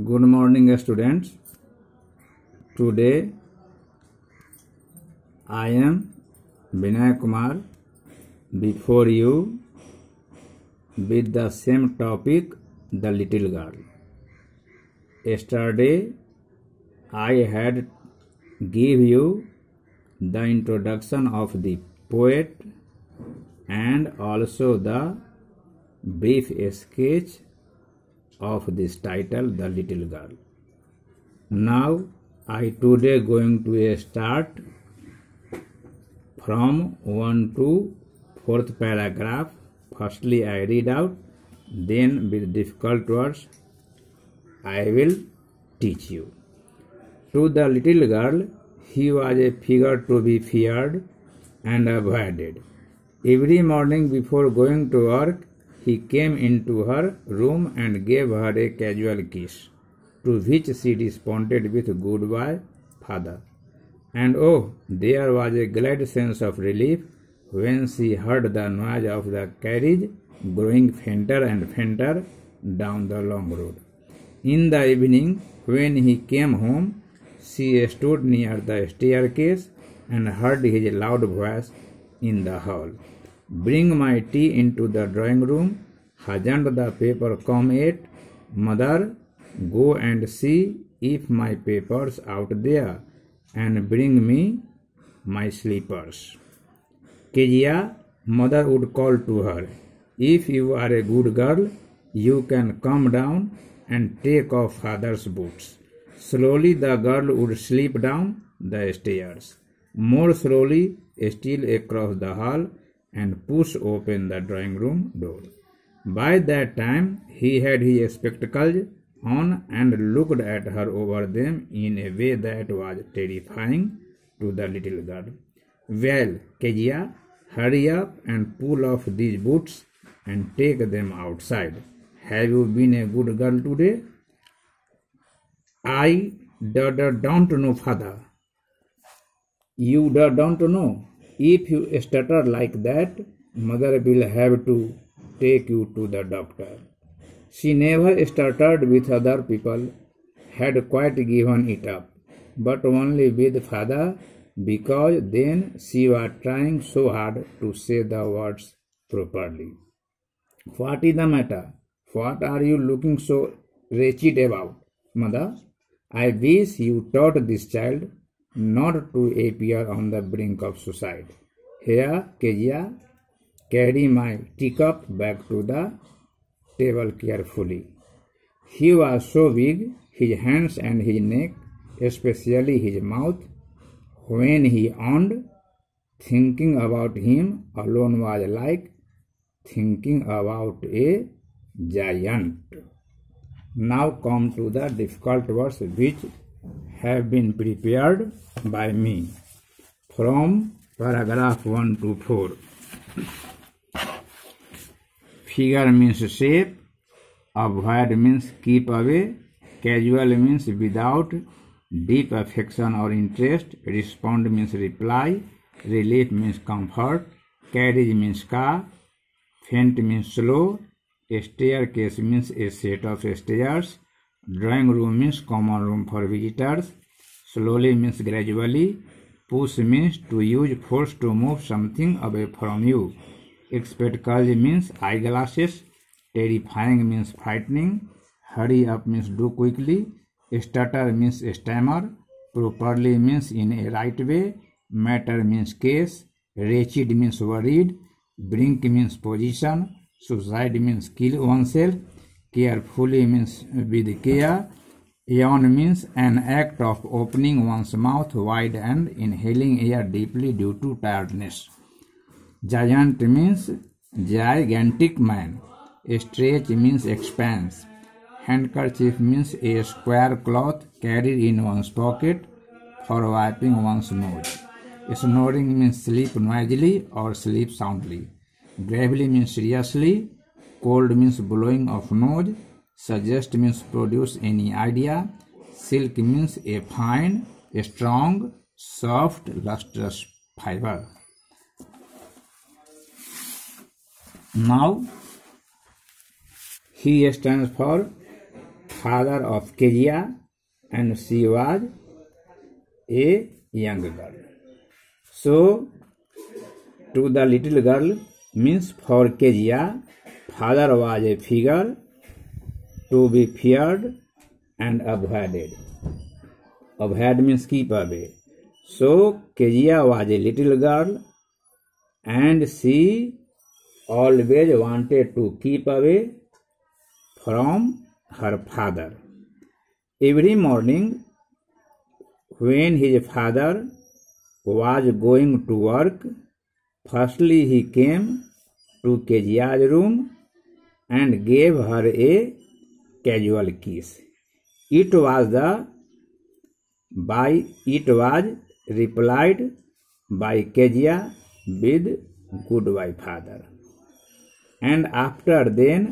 Good morning, students. Today I am Vinay Kumar before you with the same topic, the little girl. Yesterday I had give you the introduction of the poet and also the brief sketch of this title, The Little Girl. Now I today going to start from 1 to 4th paragraph. Firstly I read out, then with difficult words I will teach you. To the little girl, he was a figure to be feared and avoided. Every morning before going to work, he came into her room and gave her a casual kiss, to which she responded with "Goodbye, father." And oh, there was a glad sense of relief when she heard the noise of the carriage growing fainter and fainter down the long road. In the evening, when he came home, she stood near the staircase and heard his loud voice in the hall. "Bring my tea into the drawing room. Hasn't the paper come yet? Mother, go and see if my paper's out there, and bring me my slippers." "Kezia," mother would call to her, "if you are a good girl, you can come down and take off father's boots." Slowly the girl would slip down the stairs, more slowly still across the hall, and push open the drawing room door. By that time he had his spectacles on and looked at her over them in a way that was terrifying to the little girl. "Well, Kezia, hurry up and pull off these boots and take them outside. Have you been a good girl today?" "I don't know, father." "You don't know? If you stutter like that, mother will have to take you to the doctor." She never stuttered with other people, had quite given it up, but only with father, because then she was trying so hard to say the words properly. "What is the matter? What are you looking so wretched about, mother? I wish you taught this child not to appear on the brink of suicide. Here, Kezia, carry my teacup back to the table carefully." He was so big, his hands and his neck, especially his mouth, when he yawned, thinking about him alone was like thinking about a giant. Now come to the difficult words which have been prepared by me from paragraph 1 to 4. Figure means shape, avoid means keep away, casual means without deep affection or interest, respond means reply, relief means comfort, carriage means car, faint means slow, staircase means a set of stairs, drawing room means common room for visitors, slowly means gradually, push means to use force to move something away from you, spectacles means eyeglasses, terrifying means frightening, hurry up means do quickly, stutter means stammer, properly means in a right way, matter means case, wretched means worried, brink means position, suicide means kill oneself, carefully means with care, yawn means an act of opening one's mouth wide and inhaling air deeply due to tiredness. Giant means gigantic man. Stretch means expanse. Handkerchief means a square cloth carried in one's pocket for wiping one's nose. Snoring means sleep noisily or sleep soundly. Gravely means seriously. Cold means blowing of nose. Suggest means produce any idea. Silk means a fine, strong, soft, lustrous fiber. Now, he stands for father of Kezia, and she was a young girl. So, to the little girl means for Kezia, father was a figure to be feared and avoided. Avoid means keep away. So, Kezia was a little girl and she always wanted to keep away from her father. Every morning, when his father was going to work, firstly he came to Kezia's room and gave her a casual kiss. It was replied by Kezia with "Goodbye, father." And after then,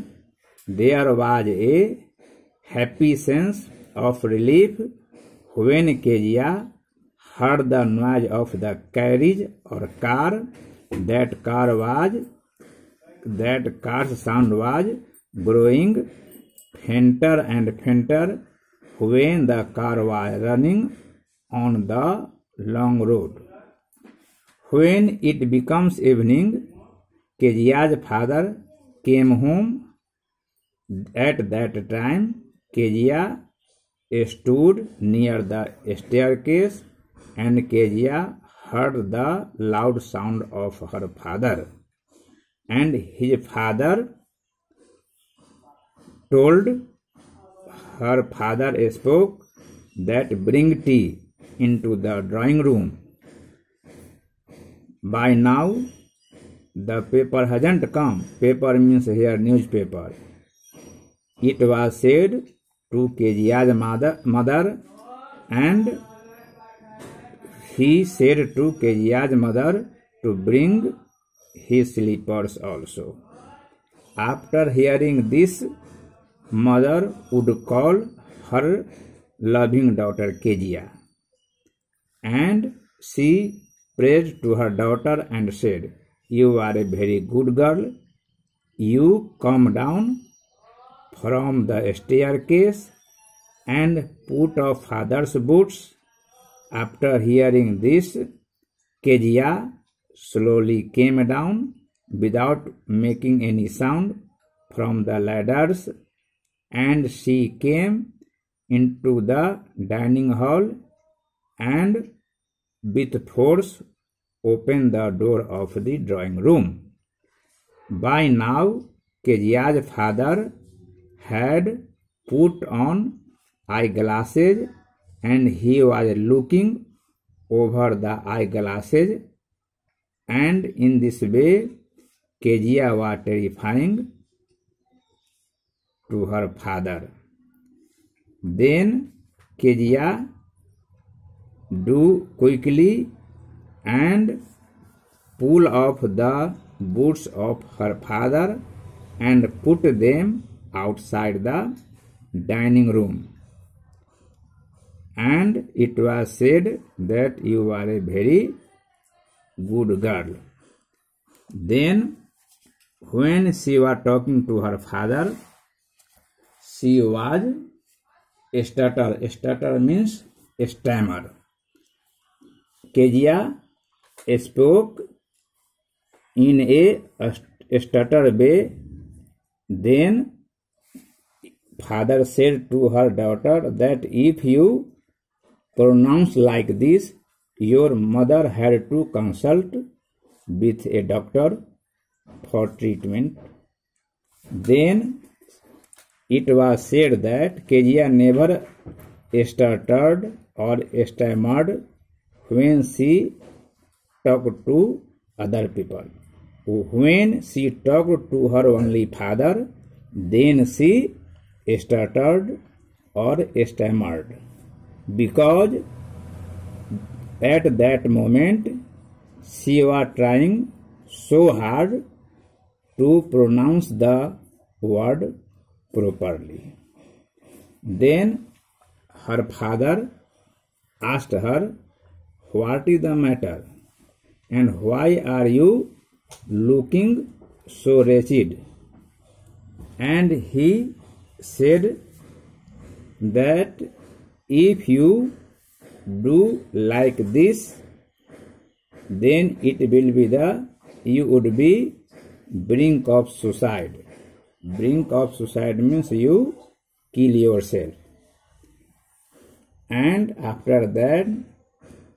there was a happy sense of relief when Kezia heard the noise of the carriage or car. That car's sound was growing fainter and fainter when the car was running on the long road. When it becomes evening, Kezia's father came home. At that time, Kezia stood near the staircase and Kezia heard the loud sound of her father. And his father told her father spoke that bring tea into the drawing room. By now, the paper hasn't come. Paper means here newspaper. It was said to Kezia's mother, and he said to Kezia's mother to bring his slippers also. After hearing this, mother would call her loving daughter Kezia, and she praised to her daughter and said, "You are a very good girl. You come down from the staircase and put off father's boots." After hearing this, Kezia slowly came down without making any sound from the ladders, and she came into the dining hall and with force opened the door of the drawing room. By now, Kezia's father had put on eyeglasses and he was looking over the eyeglasses, and in this way Kezia was terrifying to her father. Then Kezia do quickly and pull off the boots of her father and put them outside the dining room. And it was said that you are a very good girl. Then when she was talking to her father, she was stutter. Stutter means stammer. Kezia spoke in a stutter way. Then father said to her daughter that if you pronounce like this, your mother had to consult with a doctor for treatment. Then it was said that Kezia never stuttered or stammered when she talked to other people. When she talked to her only father, then she stuttered or stammered, because at that moment she was trying so hard to pronounce the word properly. Then her father asked her, "What is the matter? And why are you looking so wretched?" And he said that if you do like this, then it will be you would be brink of suicide. Brink of suicide means you kill yourself. And after that,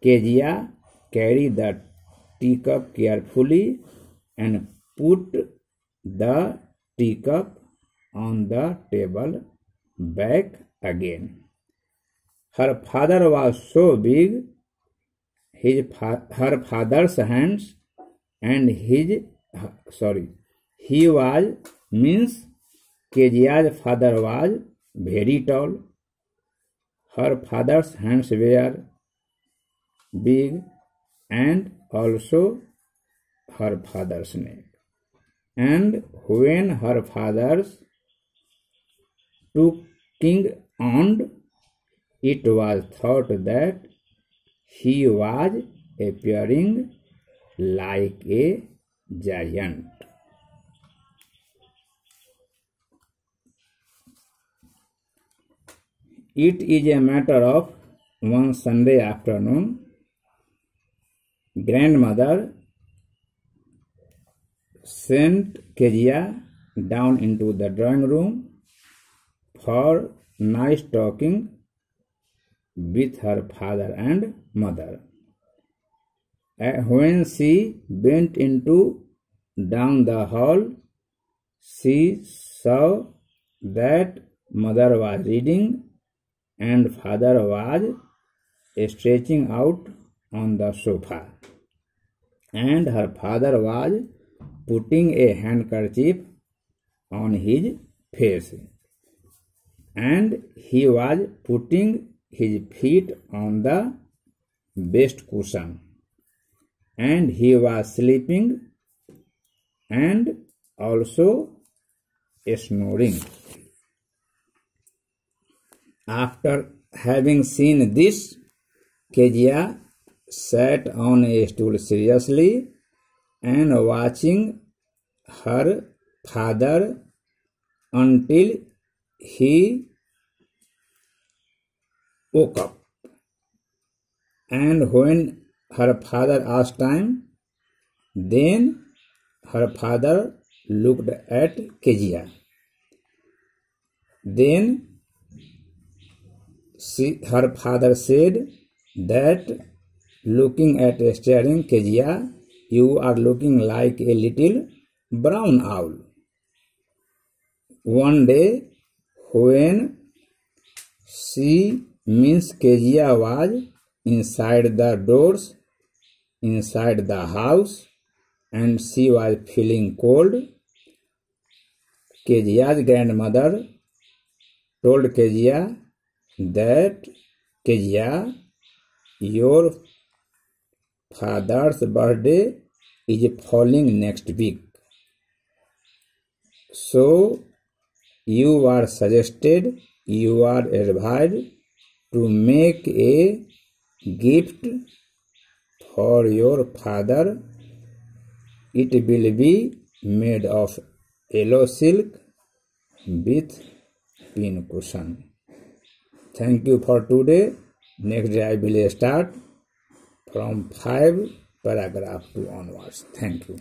Kezia carried the teacup carefully and put the teacup on the table back again. Her father was so big, her father's hands and he was, means Kezia's father was very tall. Her father's hands were big and also her father's neck. And when her father took king on, it was thought that he was appearing like a giant. It is a matter of one Sunday afternoon, grandmother sent Kezia down into the drawing room for nice talking with her father and mother. When she went down the hall, she saw that mother was reading and father was stretching out on the sofa, and her father was putting a handkerchief on his face, and he was putting his feet on the best cushion, and he was sleeping and also snoring. After having seen this, Kezia sat on a stool seriously and watching her father until he woke up. And when her father asked time, then her father looked at Kezia. Then her father said that, looking at staring Kezia, you are looking like a little brown owl. One day, when Kezia was inside the house, and she was feeling cold, Kezia's grandmother told Kezia that, Kezia, your father's birthday is falling next week. So you are advised to make a gift for your father. It will be made of yellow silk with pin cushion. Thank you for today. Next day I will start from 5 paragraph 2 onwards. Thank you.